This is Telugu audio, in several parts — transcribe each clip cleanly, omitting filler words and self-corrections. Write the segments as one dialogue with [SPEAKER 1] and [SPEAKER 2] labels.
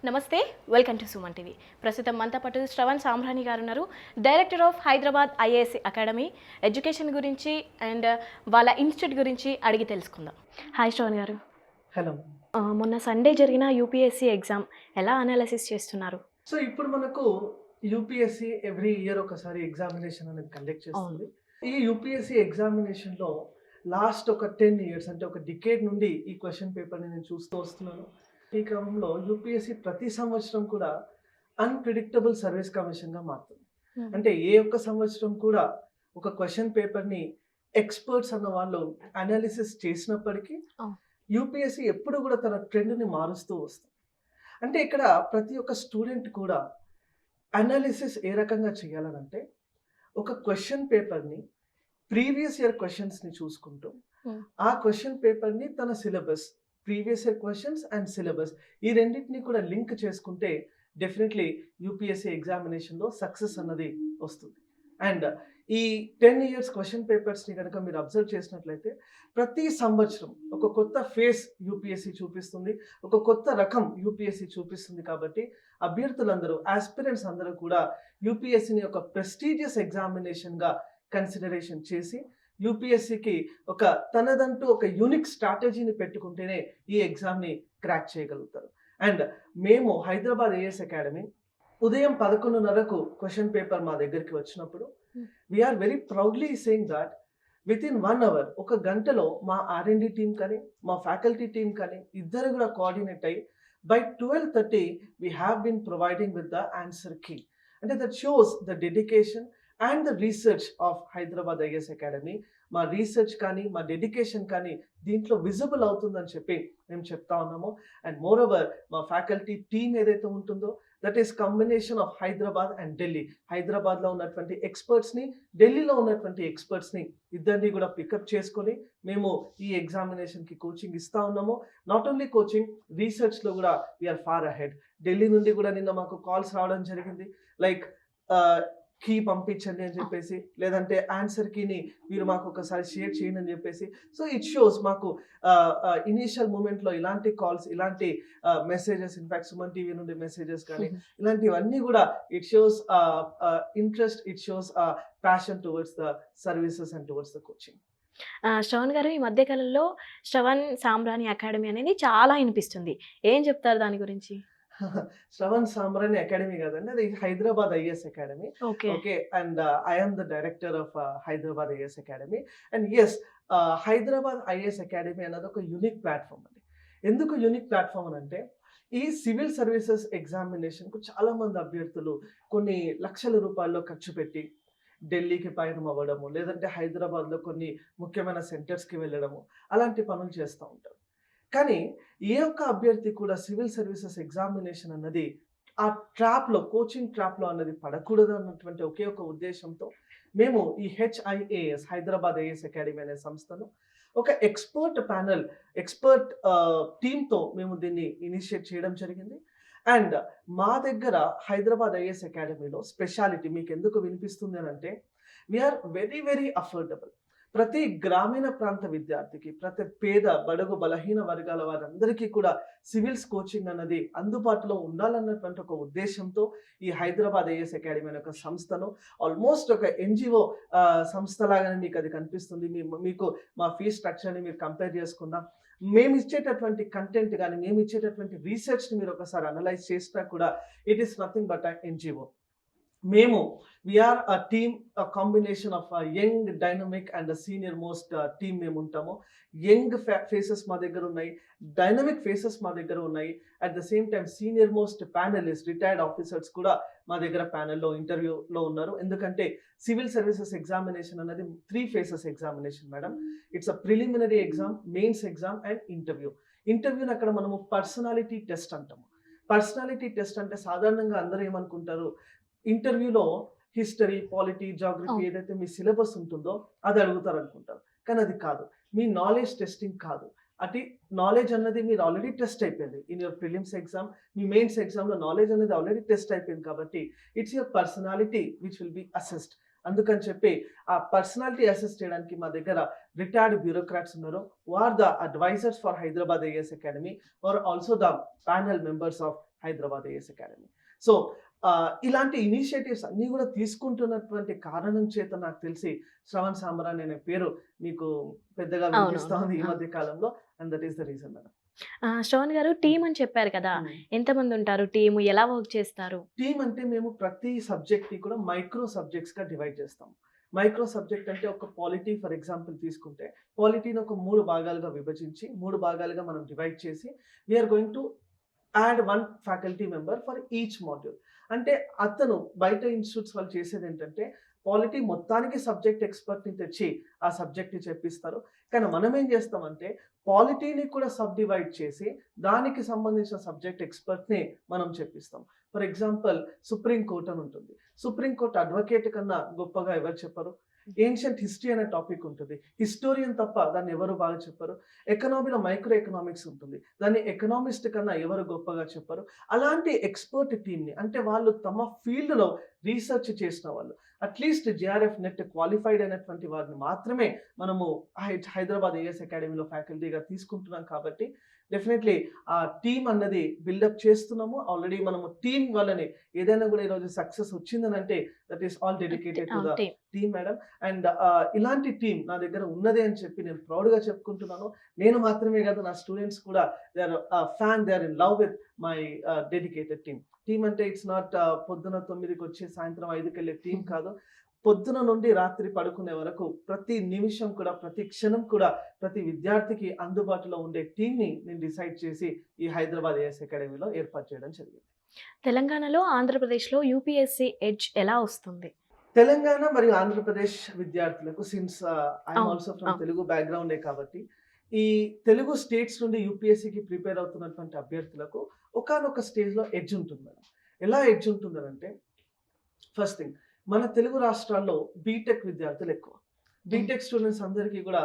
[SPEAKER 1] నమస్తే, వెల్కమ్ టు సుమన్ టీవీ. ప్రస్తుతం మనతో పాటు శ్రవణ్ సాంబ్రాణి గారు ఉన్నారు, director of Hyderabad IAS academy. Education గురించి అండ్ వాళ్ళ ఇన్స్టిట్యూట్ గురించి అడిగి తెలుసుకుందాం. హాయ్ శ్రవణ్ గారు.
[SPEAKER 2] హలో.
[SPEAKER 1] మొన్న సండే జరిగిన UPSC ఎగ్జామ్ ఎలా అనాలిసిస్ చేస్తున్నారు?
[SPEAKER 2] సో ఇప్పుడు మనకు యూపీఎస్సీ ఎవ్రీ ఇయర్ ఒకసారి ఎగ్జామినేషన్ అనేది కండక్ట్ చేస్తుంది. ఈ యూపీఎస్సీ ఎగ్జామినేషన్లో లాస్ట్ ఒక 10 ఇయర్స్ అంటే ఒక డికేడ్ నుండి ఈ క్వశ్చన్ పేపర్ని నేను చూస్తూ వస్తున్నాను. ఈ క్రమంలో యూపీఎస్సీ ప్రతి సంవత్సరం కూడా అన్ప్రిడిక్టబుల్ సర్వీస్ కమిషన్గా మారుతుంది. అంటే ఏ ఒక్క సంవత్సరం కూడా ఒక క్వశ్చన్ పేపర్ని ఎక్స్పర్ట్స్ అన్న వాళ్ళు అనాలిసిస్ చేసినప్పటికీ యూపీఎస్సీ ఎప్పుడు కూడా తన ట్రెండ్ని మారుస్తూ వస్తుంది. అంటే ఇక్కడ ప్రతి ఒక్క స్టూడెంట్ కూడా అనాలిసిస్ ఏ రకంగా చేయాలనంటే ఒక క్వశ్చన్ పేపర్ని ప్రీవియస్ ఇయర్ క్వశ్చన్స్ని చూసుకుంటూ ఆ క్వశ్చన్ పేపర్ని తన syllabus, previous year questions and syllabus ఈ రెండింటిని కూడా లింక్ చేసుకుంటే డెఫినెట్లీ యూపీఎస్సీ ఎగ్జామినేషన్లో సక్సెస్ అన్నది వస్తుంది. అండ్ ఈ 10 ఇయర్స్ క్వశ్చన్ పేపర్స్ని కనుక మీరు అబ్జర్వ్ చేసినట్లయితే ప్రతి సంవత్సరం ఒక కొత్త ఫేస్ యూపీఎస్సీ చూపిస్తుంది, ఒక కొత్త రకం యూపీఎస్సీ చూపిస్తుంది. కాబట్టి అభ్యర్థులందరూ, ఆస్పిరెంట్స్ అందరూ కూడా యూపీఎస్సీని ఒక ప్రెస్టీజియస్ ఎగ్జామినేషన్గా కన్సిడరేషన్ చేసి యూపీఎస్సీకి ఒక తనదంటూ ఒక యూనిక్ స్ట్రాటజీని పెట్టుకుంటేనే ఈ ఎగ్జామ్ని క్రాక్ చేయగలుగుతారు. అండ్ మేము హైదరాబాద్ IAS అకాడమీ ఉదయం 11:30కు క్వశ్చన్ పేపర్ మా దగ్గరికి వచ్చినప్పుడు we're very proudly saying that within 1 hour, ఒక గంటలో మా R&D టీమ్ కానీ మా ఫ్యాకల్టీ టీమ్ కానీ ఇద్దరు కూడా కోఆర్డినేట్ అయ్యి by 12:30 we have been providing with the answer key. అంటే that shows the dedication and the research of Hyderabad IAS academy. మా రీసెర్చ్ కానీ మా డెడికేషన్ కానీ దీంట్లో విజిబుల్ అవుతుందని చెప్పి మేము చెప్తా ఉన్నాము. అండ్ మోర్ ఓవర్ మా ఫ్యాకల్టీ టీమ్ ఏదైతే ఉంటుందో that is combination of Hyderabad and Delhi. హైదరాబాద్లో ఉన్నటువంటి ఎక్స్పర్ట్స్ని, ఢిల్లీలో ఉన్నటువంటి ఎక్స్పర్ట్స్ని ఇద్దరిని కూడా పికప్ చేసుకొని మేము ఈ ఎగ్జామినేషన్కి కోచింగ్ ఇస్తూ ఉన్నాము. నాట్ ఓన్లీ కోచింగ్, రీసెర్చ్లో కూడా వీఆర్ ఫార్ అహెడ్. ఢిల్లీ నుండి కూడా నిన్న మాకు కాల్స్ రావడం జరిగింది, లైక్ కీ పంపించండి అని చెప్పేసి, లేదంటే ఆన్సర్ కీని మీరు మాకు ఒకసారి షేర్ చేయండి అని చెప్పేసి. సో ఇట్ షోస్ మాకు ఇనీషియల్ మూమెంట్లో ఇలాంటి కాల్స్, ఇలాంటి మెసేజెస్, ఇన్ఫాక్ట్ సుమన్ టీవీ నుండి మెసేజెస్ కానీ ఇలాంటివన్నీ కూడా it shows interest, it shows passion towards the services and towards the coaching.
[SPEAKER 1] Shravan గారు, ఈ మధ్యకాలంలో శ్రవణ్ సాంబ్రాణి అకాడమీ అనేది చాలా వినిపిస్తుంది. ఏం చెప్తారు దాని గురించి?
[SPEAKER 2] శ్రవణ్ సాంబ్రాణి అకాడమీ కదండి, అది Hyderabad IAS academy. Okay. And I am the director of Hyderabad IAS academy. And yes, Hyderabad IAS academy అన్నది ఒక యూనిక్ ప్లాట్ఫామ్ అండి. ఎందుకు యూనిక్ ప్లాట్ఫామ్ అని అంటే, ఈ సివిల్ సర్వీసెస్ ఎగ్జామినేషన్కు చాలామంది అభ్యర్థులు కొన్ని లక్షల రూపాయల్లో ఖర్చు పెట్టి ఢిల్లీకి పయనం అవ్వడము, లేదంటే హైదరాబాద్లో కొన్ని ముఖ్యమైన సెంటర్స్కి వెళ్ళడము, అలాంటి పనులు చేస్తూ ఉంటారు. కానీ ఏ ఒక్క అభ్యర్థి కూడా సివిల్ సర్వీసెస్ ఎగ్జామినేషన్ అన్నది ఆ ట్రాప్లో, కోచింగ్ ట్రాప్లో అన్నది పడకూడదు అన్నటువంటి ఒకే ఒక ఉద్దేశంతో మేము ఈ HIAS, హైదరాబాద్ IAS అకాడమీ అనే సంస్థను ఒక ఎక్స్పర్ట్ ప్యానెల్, ఎక్స్పర్ట్ టీమ్తో మేము దీన్ని ఇనిషియేట్ చేయడం జరిగింది. అండ్ మా దగ్గర హైదరాబాద్ IAS అకాడమీలో స్పెషాలిటీ మీకు ఎందుకు వినిపిస్తుంది అని అంటే, వీఆర్ వెరీ వెరీ అఫోర్డబుల్. ప్రతి గ్రామీణ ప్రాంత విద్యార్థికి, ప్రతి పేద, బడుగు, బలహీన వర్గాల వారందరికీ కూడా సివిల్స్ కోచింగ్ అన్నది అందుబాటులో ఉండాలన్నటువంటి ఒక ఉద్దేశంతో ఈ హైదరాబాద్ IAS అకాడమీ అనే ఒక సంస్థను, ఆల్మోస్ట్ ఒక NGO సంస్థలాగానే మీకు అది కనిపిస్తుంది. మీకు మా ఫీ స్ట్రక్చర్ని మీరు కంపేర్ చేసుకున్నా, మేము ఇచ్చేటటువంటి కంటెంట్ కానీ, మేము ఇచ్చేటటువంటి రీసెర్చ్ని మీరు ఒకసారి అనలైజ్ చేసినా కూడా it is nothing but NGO. మేము we're a team, combination of young, dynamic and senior most team మేము ఉంటాము. యంగ్ ఫేసెస్ మా దగ్గర ఉన్నాయి, డైనమిక్ ఫేసెస్ మా దగ్గర ఉన్నాయి. At the same time senior most panellist, retired officers కూడా మా దగ్గర ప్యానెల్లో ఇంటర్వ్యూలో ఉన్నారు. ఎందుకంటే సివిల్ సర్వీసెస్ ఎగ్జామినేషన్ అనేది 3 phases examination madam. It's a preliminary exam, mains exam and interview. ఇంటర్వ్యూని అక్కడ మనము పర్సనాలిటీ టెస్ట్ అంటాము. పర్సనాలిటీ టెస్ట్ అంటే సాధారణంగా అందరూ ఏమనుకుంటారు, ఇంటర్వ్యూలో హిస్టరీ, పాలిటీ, జాగ్రఫీ ఏదైతే మీ సిలబస్ ఉంటుందో అది అడుగుతారు అనుకుంటారు. కానీ అది కాదు, మీ నాలెడ్జ్ టెస్టింగ్ కాదు. అటు నాలెడ్జ్ అన్నది మీరు ఆల్రెడీ టెస్ట్ అయిపోయింది ఇన్ యువర్ ప్రిలిమ్స్ ఎగ్జామ్. మీ మెయిన్స్ ఎగ్జామ్లో నాలెడ్జ్ అనేది ఆల్రెడీ టెస్ట్ అయిపోయింది. కాబట్టి it's your personality which will be assessed. అందుకని చెప్పి ఆ పర్సనాలిటీ అసెస్ చేయడానికి మా దగ్గర రిటైర్డ్ బ్యూరోక్రాట్స్ ఉన్నారు. Are the advisors for Hyderabad IAS academy are also the panel members of Hyderabad IAS academy. So ఇలాంటి ఇనిషియేటివ్స్ అన్నీ కూడా తీసుకుంటున్నటువంటి కారణం చేత నాకు తెలిసి శ్రవణ్ సాంబ్రాణి అనే పేరు మీకు పెద్దగా వినిపిస్తా ఉంది ఈ మధ్య కాలంలో, and that is the reason madam.
[SPEAKER 1] Shravan గారు, టీమ్ అని చెప్పారు కదా, ఎంతమంది ఉంటారు టీము, ఎలా వర్క్ చేస్తారు?
[SPEAKER 2] టీమ్ అంటే మేము ప్రతి సబ్జెక్ట్ ని కూడా మైక్రో సబ్జెక్ట్స్ గా డివైడ్ చేస్తాం. మైక్రో సబ్జెక్ట్ అంటే ఒక పాలిటీ ఫర్ ఎగ్జాంపుల్ తీసుకుంటే పాలిటీని ఒక 3 భాగాలుగా విభజించి 3 భాగాలుగా మనం డివైడ్ చేసి we're going to add 1 faculty member for each module. అంటే అతను బయట ఇన్స్టిట్యూట్స్ వాళ్ళు చేసేది ఏంటంటే పాలిటీ మొత్తానికి సబ్జెక్ట్ ఎక్స్పర్ట్ని తెచ్చి ఆ సబ్జెక్ట్ని చెప్పిస్తారు. కానీ మనం ఏం చేస్తామంటే పాలిటీని కూడా సబ్ డివైడ్ చేసి దానికి సంబంధించిన సబ్జెక్ట్ ఎక్స్పర్ట్ని మనం చెప్పిస్తాం. ఫర్ ఎగ్జాంపుల్ సుప్రీంకోర్టు అని ఉంటుంది. సుప్రీంకోర్టు అడ్వకేట్ కన్నా గొప్పగా ఎవరు చెప్పరు. ఏన్షియంట్ హిస్టరీ అనే టాపిక్ ఉంటుంది. హిస్టోరియన్ తప్ప దాన్ని ఎవరు బాగా చెప్పరు. ఎకనామీలో మైక్రో ఎకనామిక్స్ ఉంటుంది. దాన్ని ఎకనామిస్ట్ కన్నా ఎవరు గొప్పగా చెప్పరు. అలాంటి ఎక్స్పర్ట్ టీమ్ని, అంటే వాళ్ళు తమ ఫీల్డ్లో రీసెర్చ్ చేసిన వాళ్ళు, అట్లీస్ట్ జేఆర్ఎఫ్ నెట్ క్వాలిఫైడ్ అయినటువంటి వారిని మాత్రమే మనము హైదరాబాద్ ఐఏఎస్ అకాడమీలో ఫ్యాకల్టీగా తీసుకుంటున్నాం. కాబట్టి డెఫినెట్లీ ఆ టీమ్ అన్నది బిల్డప్ చేస్తున్నాము. ఆల్రెడీ మనము టీమ్ వల్లనే ఏదైనా కూడా ఈరోజు సక్సెస్ వచ్చిందని అంటే that is all dedicated to the team madam. And ఇలాంటి టీమ్ నా దగ్గర ఉన్నదే అని చెప్పి నేను ప్రౌడ్గా చెప్పుకుంటున్నాను. నేను మాత్రమే కాదు, నా స్టూడెంట్స్ కూడా they are in love with my dedicated team. Team అంటే ఇట్స్ నాట్ పొద్దున 9కి వచ్చి సాయంత్రం 5కి వెళ్ళే టీం కాదు. పొద్దున నుండి రాత్రి పడుకునే వరకు ప్రతి నిమిషం కూడా, ప్రతి క్షణం కూడా ప్రతి విద్యార్థికి అందుబాటులో ఉండే టీంని నేను డిసైడ్ చేసి ఈ హైదరాబాద్ ఐఏఎస్ అకాడమీలో ఏర్పాటు చేయడం జరిగింది.
[SPEAKER 1] తెలంగాణలో, ఆంధ్రప్రదేశ్లో యూపీఎస్సీ ఎడ్జ్ ఎలా వస్తుంది?
[SPEAKER 2] తెలంగాణ మరియు ఆంధ్రప్రదేశ్ విద్యార్థులకు, since I'm also from Telugu బ్యాక్గ్రౌండే కాబట్టి, ఈ తెలుగు స్టేట్స్ నుండి యూపీఎస్సీకి ప్రిపేర్ అవుతున్నటువంటి అభ్యర్థులకు ఒకానొక స్టేజ్లో ఎడ్జ్ ఉంటుంది మేడం. ఎలా ఎడ్జ్ ఉంటుందంటే, ఫస్ట్ థింగ్, మన తెలుగు రాష్ట్రాల్లో బీటెక్ విద్యార్థులు ఎక్కువ. బీటెక్ స్టూడెంట్స్ అందరికీ కూడా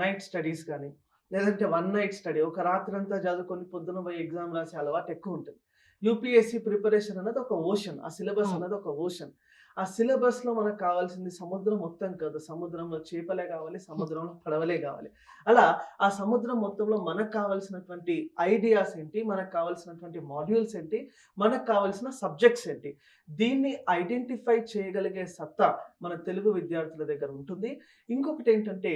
[SPEAKER 2] నైట్ స్టడీస్ కానీ, లేదంటే 1 నైట్ స్టడీ, ఒక రాత్రి అంతా చదువుకొని పొద్దున పోయి ఎగ్జామ్ రాసే అలవాటు ఎక్కువ ఉంటుంది. యూపీఎస్సీ ప్రిపరేషన్ అన్నది ఒక ఓషన్, ఆ సిలబస్ అన్నది ఒక ఓషన్. ఆ సిలబస్లో మనకు కావాల్సింది సముద్రం మొత్తం కాదు. సముద్రంలో చేపలే కావాలి, సముద్రంలో పడవలే కావాలి. అలా ఆ సముద్రం మొత్తంలో మనకు కావాల్సినటువంటి ఐడియాస్ ఏంటి, మనకు కావాల్సినటువంటి మాడ్యూల్స్ ఏంటి, మనకు కావాల్సిన సబ్జెక్ట్స్ ఏంటి, దీన్ని ఐడెంటిఫై చేయగలిగే సత్తా మన తెలుగు విద్యార్థుల దగ్గర ఉంటుంది. ఇంకొకటి ఏంటంటే,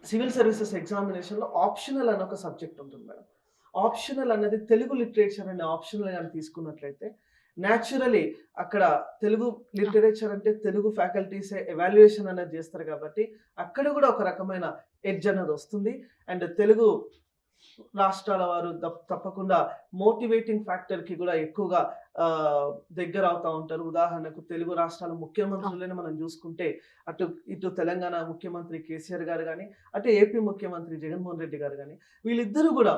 [SPEAKER 2] సివిల్ సర్వీసెస్ ఎగ్జామినేషన్లో ఆప్షనల్ అనే ఒక సబ్జెక్ట్ ఉంటుంది మేడం. ఆప్షనల్ అనేది తెలుగు లిటరేచర్ అనే ఆప్షనల్ కానీ తీసుకున్నట్లయితే న్యాచురలీ అక్కడ తెలుగు లిటరేచర్ అంటే తెలుగు ఫ్యాకల్టీసే ఎవాల్యుయేషన్ అనేది చేస్తారు కాబట్టి అక్కడ కూడా ఒక రకమైన ఎడ్జ్ అనేది వస్తుంది. అండ్ తెలుగు రాష్ట్రాల వారు తప్పకుండా మోటివేటింగ్ ఫ్యాక్టర్కి కూడా ఎక్కువగా దగ్గర అవుతూ ఉంటారు. ఉదాహరణకు తెలుగు రాష్ట్రాల ముఖ్యమంత్రులనే మనం చూసుకుంటే, ఇటు తెలంగాణ ముఖ్యమంత్రి కేసీఆర్ గారు కానీ, అటు ఏపీ ముఖ్యమంత్రి జగన్మోహన్ రెడ్డి గారు కానీ, వీళ్ళిద్దరూ కూడా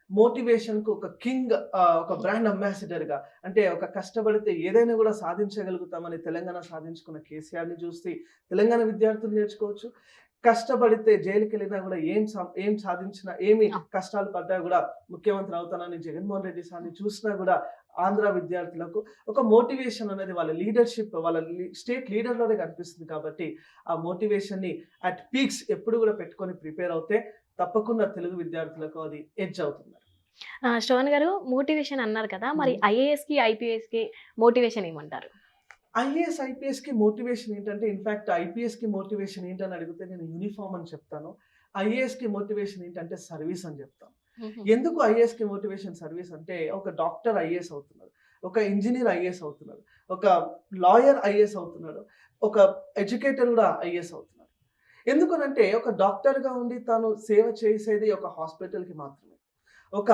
[SPEAKER 2] మోటివేషన్కు ఒక కింగ్, ఒక బ్రాండ్ అంబాసిడర్గా, అంటే ఒక కష్టపడితే ఏదైనా కూడా సాధించగలుగుతామని తెలంగాణ సాధించుకున్న కేసీఆర్ని చూసి తెలంగాణ విద్యార్థులు నేర్చుకోవచ్చు. కష్టపడితే జైలుకి వెళ్ళినా కూడా ఏం సాధించినా, ఏమి కష్టాలు పడ్డా కూడా ముఖ్యమంత్రి అవుతానని జగన్మోహన్ రెడ్డి సార్ని చూసినా కూడా ఆంధ్ర విద్యార్థులకు ఒక మోటివేషన్ అనేది వాళ్ళ లీడర్షిప్, వాళ్ళ స్టేట్ లీడర్లోనే కనిపిస్తుంది. కాబట్టి ఆ మోటివేషన్ని అట్ పీక్స్ ఎప్పుడు కూడా పెట్టుకొని ప్రిపేర్ అవుతే తప్పకుండా తెలుగు విద్యార్థులకు అది ఎడ్జ్ అవుతుంది.
[SPEAKER 1] శ్రవణ్ గారు, మోటివేషన్ అన్నారు కదా, మరి ఐఏఎస్కి ఐపీఎస్కి మోటివేషన్ ఏమంటారు?
[SPEAKER 2] ఐఏఎస్ ఐపీఎస్కి మోటివేషన్ ఏంటంటే, ఇన్ఫ్యాక్ట్ ఐపీఎస్కి మోటివేషన్ ఏంటని అడిగితే నేను యూనిఫామ్ అని చెప్తాను. ఐఏఎస్కి మోటివేషన్ ఏంటంటే సర్వీస్ అని చెప్తాను. ఎందుకు ఐఏఎస్కి మోటివేషన్ సర్వీస్ అంటే, ఒక డాక్టర్ ఐఏఎస్ అవుతున్నాడు, ఒక ఇంజనీర్ ఐఏఎస్ అవుతున్నాడు, ఒక లాయర్ ఐఏఎస్ అవుతున్నాడు, ఒక ఎడ్యుకేటర్ కూడా ఐఏఎస్ అవుతున్నాడు. ఎందుకనంటే ఒక డాక్టర్గా ఉండి తాను సేవ చేసేది ఒక హాస్పిటల్కి మాత్రమే, ఒక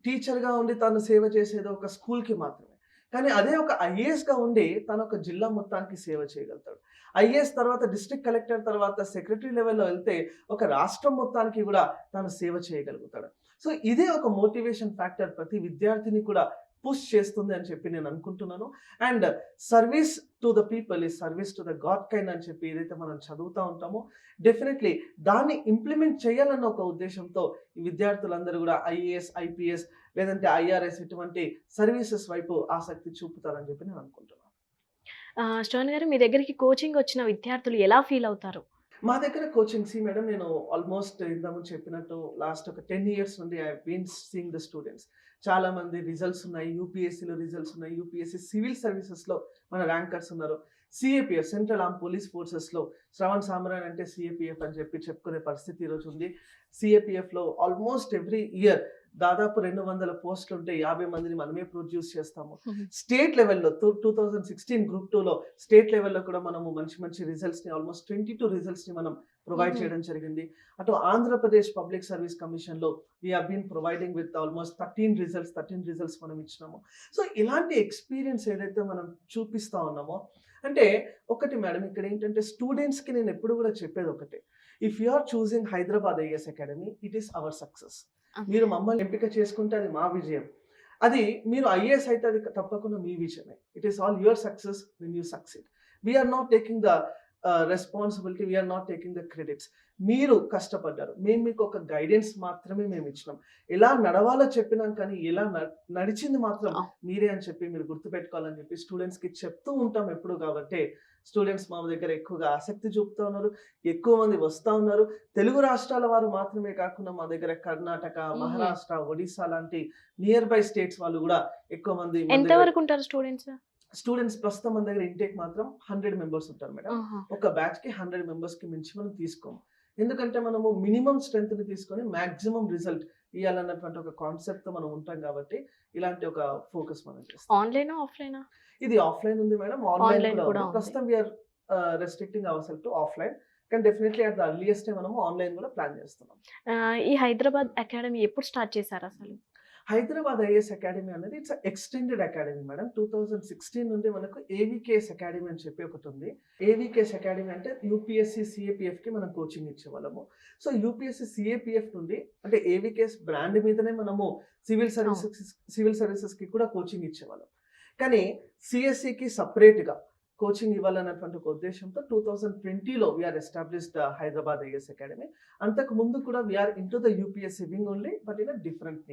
[SPEAKER 2] టీచర్గా ఉండి తాను సేవ చేసేది ఒక స్కూల్కి మాత్రమే. కానీ అదే ఒక ఐఏఎస్గా ఉండి తను ఒక జిల్లా మొత్తానికి సేవ చేయగలుగుతాడు. ఐఏఎస్ తర్వాత డిస్ట్రిక్ట్ కలెక్టర్ తర్వాత సెక్రటరీ లెవెల్లో వెళ్తే ఒక రాష్ట్రం మొత్తానికి కూడా తాను సేవ చేయగలుగుతాడు. సో ఇదే ఒక మోటివేషన్ ఫ్యాక్టర్ ప్రతి విద్యార్థిని కూడా పుష్ చేస్తుంది అని చెప్పి నేను అనుకుంటున్నాను. And service to the people is service to the God kind అని చెప్పి ఏదైతే మనం చదువుతూ ఉంటామో, డెఫినెట్లీ దాన్ని ఇంప్లిమెంట్ చేయాలన్న ఒక ఉద్దేశంతో ఈ విద్యార్థులందరూ కూడా ఐఏఎస్, ఐపీఎస్ లేదంటే ఐఆర్ఎస్ ఇటువంటి సర్వీసెస్ వైపు ఆసక్తి చూపుతారని చెప్పి నేను అనుకుంటున్నాను.
[SPEAKER 1] శ్రవణ్ గారు, మీ దగ్గరికి కోచింగ్ వచ్చిన విద్యార్థులు ఎలా ఫీల్ అవుతారు?
[SPEAKER 2] మా దగ్గర కోచింగ్ మేడం నేను ఆల్మోస్ట్ ఇంతకుముందు చెప్పినట్టు లాస్ట్ ఒక 10 ఇయర్స్ నుండి I been seeing the students. చాలా మంది రిజల్ట్స్ ఉన్నాయి. యూపీఎస్సీలో రిజల్ట్స్ ఉన్నాయి. యూపీఎస్సీ సివిల్ సర్వీసెస్‌లో మన ర్యాంకర్స్ ఉన్నారు. సిఏపీఎఫ్ సెంట్రల్ ఆర్మ్ పోలీస్ ఫోర్సెస్‌లో శ్రవణ్ సామ్రాణి అంటే సిఏపీఎఫ్ అని చెప్పుకునే పరిస్థితి ఈరోజు ఉంది. సిఏపీఎఫ్‌లో ఆల్మోస్ట్ ఎవ్రీ ఇయర్ దాదాపు 200 పోస్టులు ఉంటే 50 మందిని మనమే ప్రొడ్యూస్ చేస్తాము. స్టేట్ లెవెల్‌లో 2016 గ్రూప్ 2లో స్టేట్ లెవెల్‌లో కూడా మనము మంచి రిజల్ట్స్‌ని ఆల్మోస్ట్ 22 రిజల్ట్స్‌ని మనం ప్రొవైడ్ చేయడం జరిగింది. అటు ఆంధ్రప్రదేశ్ పబ్లిక్ సర్వీస్ కమిషన్‌లో we have been providing with almost 13 results మనం ఇచ్చినాము. సో ఇలాంటి ఎక్స్‌పీరియన్స్ ఏదైతే మనం చూపిస్తా ఉన్నామో, అంటే ఒకటి మేడం ఇక్కడ ఏంటంటే స్టూడెంట్స్‌కి నేను ఎప్పుడు కూడా చెప్పేది ఒకటే. If you are choosing Hyderabad IAS academy, it is our success. మీరు మమ్మల్ని ఎంపిక చేసుకుంటే అది మా విజయం. అది మీరు ఐఏఎస్ అయితే అది తప్పకుండా మీ విజయమే. It is all your success when you succeed. We are not taking the responsibility, we are not taking the credits. మీరు కష్టపడ్డారు. మేము మీకు ఒక గైడెన్స్ మాత్రమే మేము ఇచ్చినాం. ఎలా నడవాలో చెప్పినాం కానీ ఎలా నడిచింది మాత్రం మీరే అని చెప్పి మీరు గుర్తుపెట్టుకోవాలని చెప్పి స్టూడెంట్స్‌కి చెప్తూ ఉంటాం ఎప్పుడు. కాబట్టి స్టూడెంట్స్ మా దగ్గర ఎక్కువగా ఆసక్తి చూపుతూ ఉన్నారు. ఎక్కువ మంది వస్తూ ఉన్నారు. తెలుగు రాష్ట్రాల వారు మాత్రమే కాకుండా మా దగ్గర కర్ణాటక, మహారాష్ట్ర, ఒడిస్సా లాంటి నియర్ బై స్టేట్స్ వాళ్ళు కూడా ఎక్కువ మంది
[SPEAKER 1] ఎంత వరకు ఉంటారు
[SPEAKER 2] స్టూడెంట్స్ ప్రస్తుతం మన దగ్గర ఇంటేక్ మాత్రం 100 మెంబర్స్ ఉంటారు మేడం. ఒక బ్యాచ్ కి 100 మెంబర్స్ కి మించి మనం తీసుకోము. ఎందుకంటే మనము మినిమం స్ట్రెంత్ ని తీసుకొని మాక్సిమం రిజల్ట్ ఇవ్వాలన్నటువంటి ఒక కాన్సెప్ట్ తో మనం ఉంటాం కాబట్టి ఇలాంటి ఒక ఫోకస్ మనం చేస్తాం.
[SPEAKER 1] Online offline? ఇది
[SPEAKER 2] ఆఫ్లైన్ ఉంది మేడం, ఆన్లైన్ కూడా ఉంది. ప్రస్తుతం we are restricting our self to offline, కానీ డెఫినెట్లీ అట్ ద అర్లియస్ట్ మనము ఆన్లైన్ కూడా ప్లాన్ చేస్తున్నాం.
[SPEAKER 1] ఈ హైదరాబాద్ అకాడమీ ఎప్పుడు స్టార్ట్ చేశారు అసలు?
[SPEAKER 2] హైదరాబాద్ ఐఏఎస్ అకాడమీ అనేది ఇట్స్ ఎక్స్టెండెడ్ అకాడమీ మేడం. 2016 నుండి మనకు ఏవికేఎస్ అకాడమీ అని చెప్పి ఒకటి ఉంది. ఏవికేఎస్ అకాడమీ అంటే యూపీఎస్సీ సిఏపీఎఫ్ కి మనం కోచింగ్ ఇచ్చేవాళ్ళము. సో యూపీఎస్సీ సిఏపీఎఫ్ నుండి అంటే ఏవికేఎస్ బ్రాండ్ మీదనే మనము సివిల్ సర్వీసెస్ కి కూడా కోచింగ్ ఇచ్చేవాళ్ళం. కానీ సిఎస్సికి సపరేట్గా కోచింగ్ ఇవ్వాలన్నటువంటి ఒక ఉద్దేశంతో 2020లో we're established Hyderabad IAS academy. అంతకు ముందు కూడా we're into the UPSC wing only, but in a different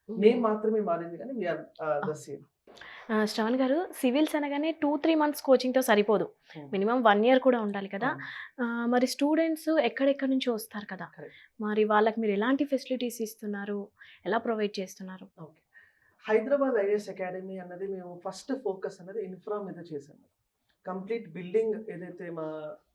[SPEAKER 2] name మాత్రమే మారింది, కానీ వీఆర్ ద సేమ్.
[SPEAKER 1] శ్రవణ్ గారు, సివిల్స్ అనగానే 2-3 మంత్స్ కోచింగ్తో సరిపోదు, మినిమం 1 ఇయర్ కూడా ఉండాలి కదా. మరి స్టూడెంట్స్ ఎక్కడెక్కడి నుంచి వస్తారు కదా, మరి వాళ్ళకి మీరు ఎలాంటి ఫెసిలిటీస్ ఇస్తున్నారు, ఎలా ప్రొవైడ్ చేస్తున్నారు?
[SPEAKER 2] ఓకే, హైదరాబాద్ ఐఏఎస్ అకాడమీ అన్నది మేము ఫస్ట్ ఫోకస్ అనేది ఇన్ఫ్రా మీద చేసాము. కంప్లీట్ బిల్డింగ్ ఏదైతే మా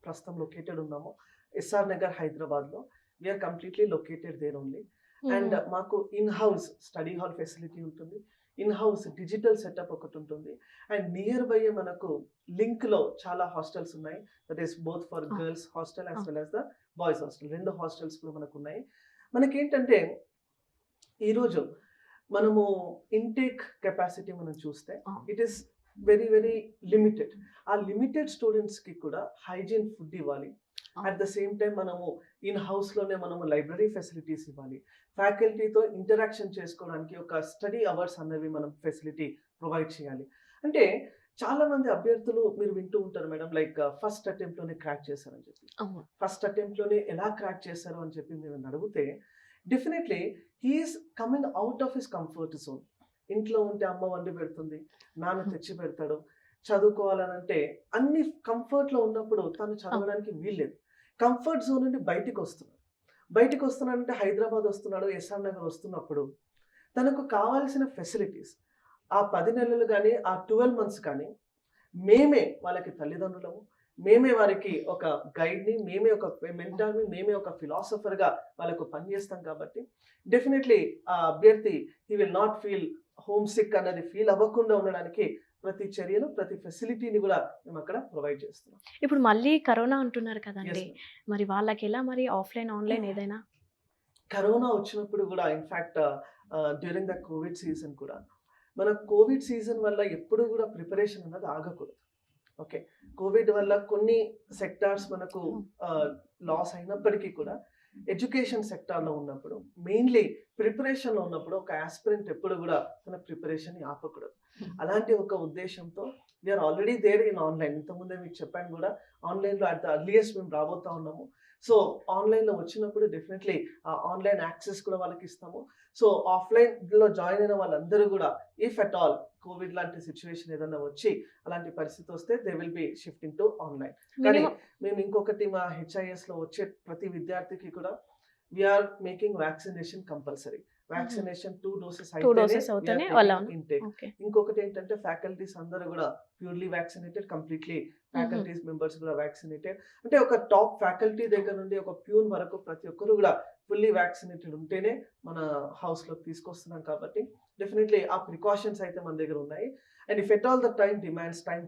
[SPEAKER 2] ప్రస్తుతం లొకేటెడ్ ఉన్నామో ఎస్ఆర్ నగర్ హైదరాబాద్లో, we're completely located there only. And మాకు in house study hall facility ఉంటుంది, ఇన్ హౌస్ డిజిటల్ సెటప్ ఒకటి ఉంటుంది, అండ్ నియర్ బై మనకు లింక్ లో చాలా హాస్టల్స్ ఉన్నాయి. That is both for girls hostel as well as the boys hostel. 2 hostels కూడా మనకు ఉన్నాయి. మనకేంటంటే ఈరోజు మనము ఇంటేక్ కెపాసిటీ మనం చూస్తే ఇట్ ఈస్ వెరీ లిమిటెడ్. ఆ లిమిటెడ్ స్టూడెంట్స్కి కూడా హైజీన్ ఫుడ్ ఇవ్వాలి. అట్ ద సేమ్ టైం మనము ఇన్ హౌస్లోనే మనము లైబ్రరీ ఫెసిలిటీస్ ఇవ్వాలి. ఫ్యాకల్టీతో ఇంటరాక్షన్ చేసుకోవడానికి ఒక స్టడీ అవర్స్ అన్నవి మనం ఫెసిలిటీ ప్రొవైడ్ చేయాలి. అంటే చాలా మంది అభ్యర్థులు మీరు వింటూ ఉంటారు మేడం, లైక్ ఫస్ట్ అటెంప్ట్లోనే క్రాక్ చేశారని చెప్పి. ఫస్ట్ అటెంప్ట్లోనే ఎలా క్రాక్ చేశారు అని చెప్పి మీరు అడిగితే definitely he's coming out of his comfort zone. ఇంట్లో ఉంటే అమ్మ వండి పెడుతుంది, నాన్న తెచ్చి పెడతాడు, చదువుకోవాలనంటే అన్ని కంఫర్ట్లో ఉన్నప్పుడు తను చదవడానికి వీల్లేదు. కంఫర్ట్ జోన్ నుండి బయటికి వస్తున్నాడంటే హైదరాబాద్ వస్తున్నాడు, ఎస్ఆర్ నగర్ వస్తున్నప్పుడు తనకు కావాల్సిన ఫెసిలిటీస్ ఆ 10 నెలలు కానీ ఆ 12 మంత్స్ కానీ మేమే వాళ్ళకి తల్లిదండ్రులము, మేమే వారికి ఒక గైడ్ని, మేమే ఒక మెంటార్ని, మేమే ఒక ఫిలాసఫర్గా వాళ్ళకు పనిచేస్తాం. కాబట్టి డెఫినెట్లీ ఆ అభ్యర్థి he will not feel home sick అన్నది ఫీల్ అవ్వకుండా ఉండడానికి ప్రతి చర్యను, ప్రతి ఫెసిలిటీని కూడా మేము అక్కడ ప్రొవైడ్ చేస్తున్నాం.
[SPEAKER 1] ఇప్పుడు మళ్ళీ కరోనా అంటున్నారు కదండి, మరి వాళ్ళకి ఎలా, మరి ఆఫ్లైన్ ఆన్లైన్ ఏదైనా?
[SPEAKER 2] కరోనా వచ్చినప్పుడు కూడా in fact during the Covid season కూడా మన కోవిడ్ సీజన్ వల్ల ఎప్పుడు కూడా ప్రిపరేషన్ అన్నది ఆగకూడదు. ఓకే, కోవిడ్ వల్ల కొన్ని సెక్టార్స్ మనకు లాస్ అయినప్పటికీ కూడా ఎడ్యుకేషన్ సెక్టార్లో ఉన్నప్పుడు మెయిన్లీ ప్రిపరేషన్లో ఉన్నప్పుడు ఒక ఆస్పిరెంట్ ఎప్పుడు కూడా తన ప్రిపరేషన్ని ఆపకూడదు. అలాంటి ఒక ఉద్దేశంతో we're already there in online. ఇంతకుముందే మీకు చెప్పాను కూడా, ఆన్లైన్లో అట్ ద అర్లియస్ట్ మేము రాబోతా ఉన్నాము. సో ఆన్లైన్లో వచ్చినప్పుడు డెఫినెట్లీ ఆ ఆన్లైన్ యాక్సెస్ కూడా వాళ్ళకి ఇస్తాము. సో ఆఫ్లైన్లో జాయిన్ అయిన వాళ్ళందరూ కూడా ఇఫ్ అట్ ఆల్ కోవిడ్ లాంటి సిచ్యువేషన్ ఏదైనా వచ్చి అలాంటి పరిస్థితి వస్తే they will be shifting to online. కానీ మేము ఇంకొకటి మా HISలో వచ్చే ప్రతి విద్యార్థికి కూడా we're making vaccination compulsory. Vaccination 2 doses
[SPEAKER 1] అవుతానే
[SPEAKER 2] ఇంటేక్. ఇంకొకటి ఏంటంటే ఫ్యాకల్టీస్ అందరూ కూడా purely vaccinated, completely faculties members కూడా వ్యాక్సినేటెడ్. అంటే ఒక టాప్ ఫ్యాకల్టీ దగ్గర నుండి ఒక ప్యూన్ వరకు ప్రతి ఒక్కరు కూడా ఫుల్లీ వ్యాక్సినేటెడ్ ఉంటేనే మన హౌస్లోకి తీసుకొస్తున్నాం. కాబట్టి డెఫినెట్లీ ఆ ప్రికాషన్స్ అయితే మన దగ్గర ఉన్నాయి. And if at all the time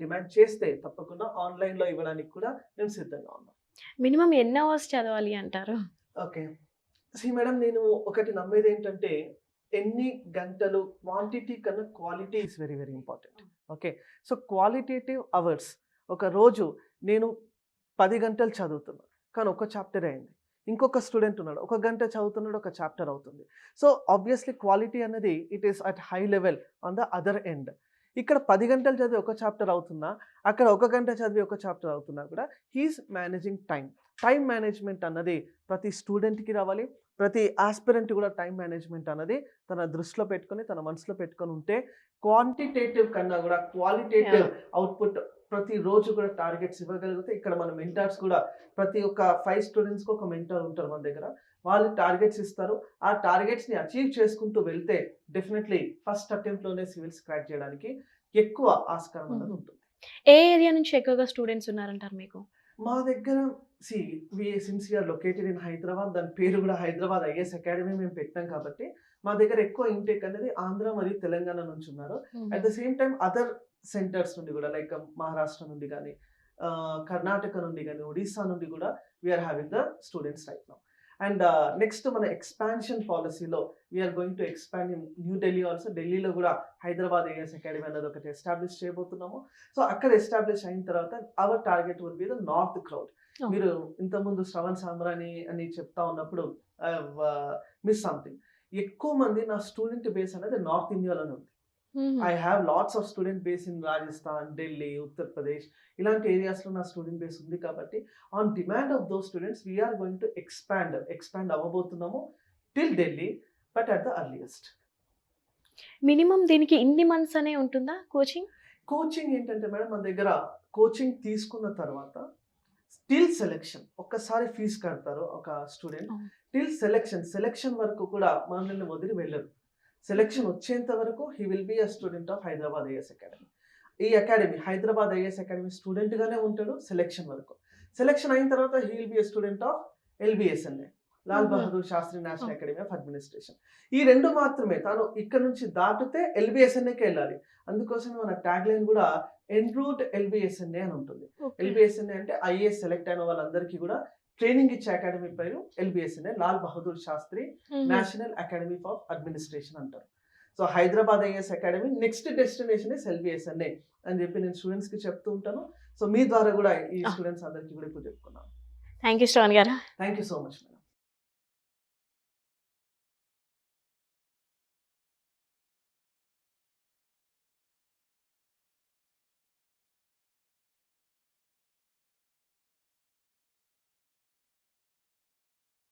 [SPEAKER 2] demand చేస్తే తప్పకుండా ఆన్లైన్లో ఇవ్వడానికి కూడా మేము సిద్ధంగా ఉన్నాం.
[SPEAKER 1] మినిమం ఎన్ని అవర్స్ చదవాలి అంటారు?
[SPEAKER 2] ఓకే, మేడం, నేను ఒకటి నమ్మేది ఏంటంటే ఎన్ని గంటలు, క్వాంటిటీ కన్నా quality is very very important. Okay, so qualitative hours. ఒక రోజు నేను 10 గంటలు చదువుతున్నాను కానీ ఒక చాప్టర్ అయింది. ఇంకొక స్టూడెంట్ ఉన్నాడు, 1 గంట చదువుతున్నాడు, ఒక చాప్టర్ అవుతుంది. సో ఆబ్వియస్లీ క్వాలిటీ అనేది it is at high level on the other end. ఇక్కడ 10 గంటలు చదివి ఒక చాప్టర్ అవుతున్నా, అక్కడ 1 గంట చదివి ఒక చాప్టర్ అవుతున్నా కూడా హీఈస్ మేనేజింగ్ టైం మేనేజ్మెంట్ అన్నది ప్రతి స్టూడెంట్కి రావాలి. ప్రతి ఆస్పిరెంట్ కూడా టైం మేనేజ్మెంట్ అన్నది తన దృష్టిలో పెట్టుకొని, తన మనసులో పెట్టుకొని ఉంటే క్వాంటిటేటివ్ కన్నా కూడా క్వాలిటేటివ్ అవుట్పుట్ ప్రతిరోజు కూడా టార్గెట్స్ ఇవ్వగలిగితే, ఇక్కడ మన మెంటార్స్ కూడా ప్రతి ఒక్క 5 స్టూడెంట్స్కి ఒక మెంటార్ ఉంటారు మన దగ్గర. వాళ్ళు టార్గెట్స్ ఇస్తారు. ఆ టార్గెట్స్ని అచీవ్ చేసుకుంటూ వెళ్తే డెఫినెట్లీ ఫస్ట్ అటెంప్ట్లోనే సివిల్స్ క్రాక్ చేయడానికి ఎక్కువ ఆస్కారం అనేది ఉంటుంది.
[SPEAKER 1] ఏ ఏరియా నుంచి ఎక్కువగా స్టూడెంట్స్ ఉన్నారంటారు మీకు?
[SPEAKER 2] మా దగ్గర since we're located in Hyderabad, దాని పేరు కూడా హైదరాబాద్ IAS అకాడమీ మేము పెట్టాం కాబట్టి మా దగ్గర ఎక్కువ ఇంటేక్ అనేది ఆంధ్ర మరియు తెలంగాణ నుంచి ఉన్నారు. At the same time other centres నుండి కూడా లైక్ మహారాష్ట్ర నుండి కానీ, కర్ణాటక నుండి కానీ, ఒడిస్సా నుండి కూడా we are having the students right now. And next మన ఎక్స్పాన్షన్ పాలసీలో we are going to expand in new Delhi also. ఢిల్లీలో కూడా హైదరాబాద్ IAS అకాడమీ అనేది ఒకటి ఎస్టాబ్లిష్ చేయబోతున్నాము. సో అక్కడ ఎస్టాబ్లిష్ అయిన తర్వాత our target would be the north crowd. మీరు ఇంతకుముందు శ్రవణ్ సాంబ్రాని అని చెప్తా ఉన్నప్పుడు మిస్ సంథింగ్. ఎక్కువ మంది నా స్టూడెంట్ బేస్ అనేది నార్త్ ఇండియాలోనే ఉంది. I have lots of student base in Rajasthan, Delhi, Uttar Pradesh, ఇలాంటి ఏరియాస్లో నా స్టూడెంట్ బేస్ ఉంది. కాబట్టి on demand of those students we're going to expand అవ్వబోతున్నాము till Delhi, but at the earliest.
[SPEAKER 1] Minimum దీనికి ఇన్ని మంత్స్ అనే ఉంటుందా
[SPEAKER 2] కోచింగ్ ఏంటంటే మేడం, మన దగ్గర కోచింగ్ తీసుకున్న తర్వాత టిల్ సెలెక్షన్, ఒక్కసారి ఫీజు కడతారు ఒక స్టూడెంట్, టిల్ సెలెక్షన్ వరకు కూడా మనల్ని వదిలి వెళ్ళరు. సెలెక్షన్ వచ్చేంత వరకు he will be a student of Hyderabad IAS academy. ఈ అకాడమీ హైదరాబాద్ IAS అకాడమీ స్టూడెంట్గానే ఉంటాడు సెలెక్షన్ వరకు. సెలెక్షన్ అయిన తర్వాత he will be a student of LBSNA, Lal Bahadur Shastri national academy of administration. ఈ 2 మాత్రమే. తాను ఇక్కడ నుంచి దాటితే LBSNAకి వెళ్ళాలి. అందుకోసం మన ట్యాగ్ లైన్ కూడా ఎన్రూట్ LBSNA అని ఉంటుంది. LBSNA అంటే IAS సెలెక్ట్ అయిన వాళ్ళందరికీ కూడా ట్రైనింగ్ ఇచ్చే అకాడమీ పేరు LBSNA, Lal Bahadur Shastri national academy of administration అంటారు. So Hyderabad IAS academy next destination is LBSNA అని చెప్పి నేను స్టూడెంట్స్కి చెప్తూ ఉంటాను. సో మీ ద్వారా కూడా ఈ స్టూడెంట్స్ అందరికీ కూడా ఇప్పుడు చెప్పుకున్నాను.
[SPEAKER 1] థ్యాంక్ యూ శ్రవణ్ గారు.
[SPEAKER 2] Thank you so much madam.